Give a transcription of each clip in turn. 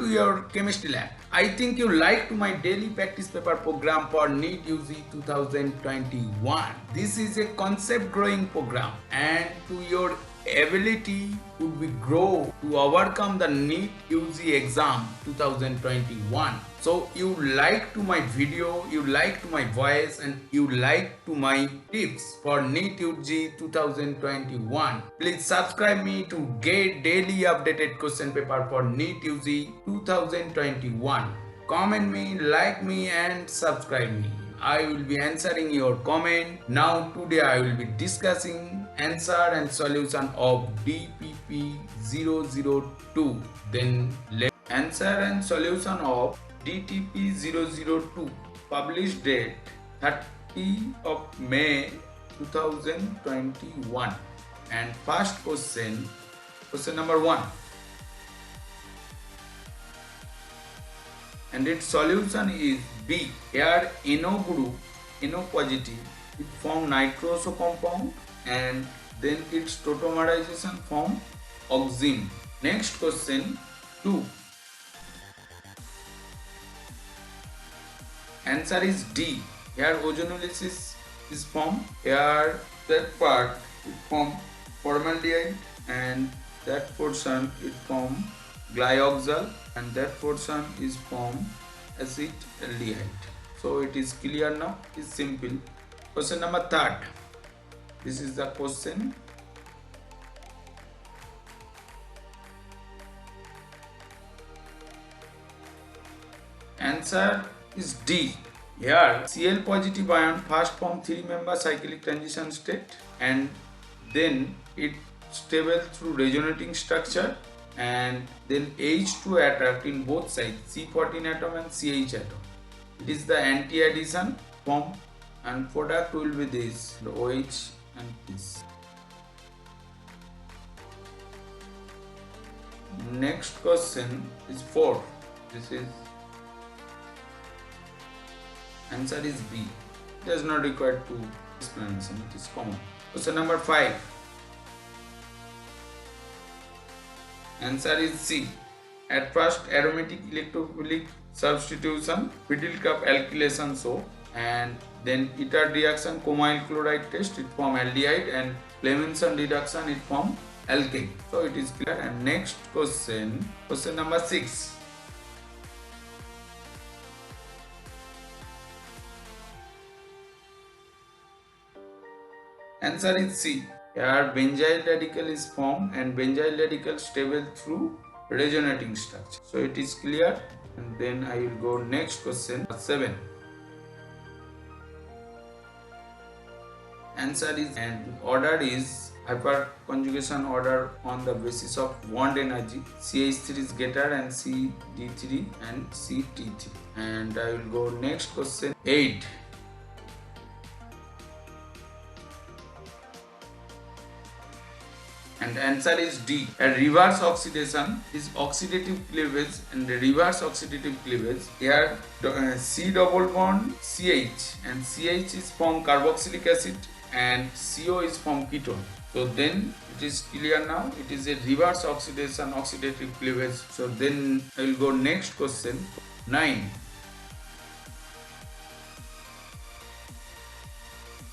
your chemistry lab. I think you liked my daily practice paper program for NEET UG 2021. This is a concept growing program and to your ability would be grow to overcome the NEET UG exam 2021. So you like to my video, you like to my voice and you like to my tips for NEET UG 2021. Please subscribe me to get daily updated question paper for NEET UG 2021. Comment me, like me and subscribe me. I will be answering your comment. Now today I will be discussing answer and solution of DPP 002. Then let answer and solution of DTP 002. Published date 30 of May 2021. And first question number 1. And its solution is B. Here NO group, NO positive, it form nitroso compound and then its tautomerization form oxime. Next question 2. Answer is D. Here ozonolysis is formed. Here that part it form formaldehyde and that portion it form glyoxal and that portion is formed acetaldehyde. So it is clear now. It's simple. Question number 3. This is the question. Answer is D. Here Cl positive ion first form 3-member cyclic transition state and then it stable through resonating structure and then H2 attract in both sides C14 atom and CH atom. It is the anti-addition form and product will be this, the OH and this. Next question is 4. This is answer is B. It does not require two explanation, it is common. Question number 5. Answer is C. At first aromatic electrophilic substitution, Fiddle cup alkylation show and then ether reaction comyl chloride test it form aldehyde and Clemmensen reduction it form alkane. So it is clear. And next question number 6. Answer is C. Here benzyl radical is formed and benzyl radical stable through resonating structure. So it is clear. And then I will go next question 7. Answer is and order is hyperconjugation order on the basis of bond energy. CH3 is greater and CD3 and CT3. And I will go next question 8. And answer is D. A reverse oxidation is oxidative cleavage and the reverse oxidative cleavage. Here C double bond CH and CH is from carboxylic acid and CO is from ketone. So then it is clear now. It is a reverse oxidation oxidative cleavage. So then I will go next question 9.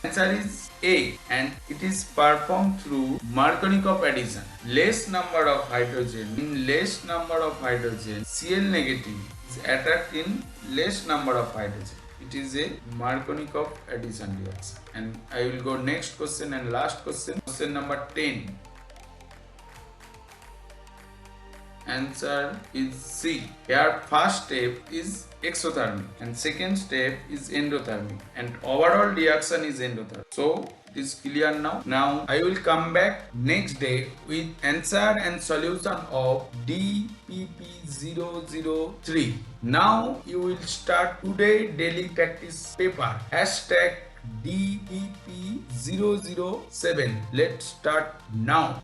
Answer is A and it is performed through Markovnikov addition. Less number of hydrogen in less number of hydrogen Cl negative is attacked in less number of hydrogen. It is a Markovnikov addition reaction. And I will go next question and last question number 10. Answer is C. Here first step is exothermic and second step is endothermic and overall reaction is endothermic. So it is clear now. Now I will come back next day with answer and solution of DPP003. Now you will start today daily practice paper #DPP007. Let's start now.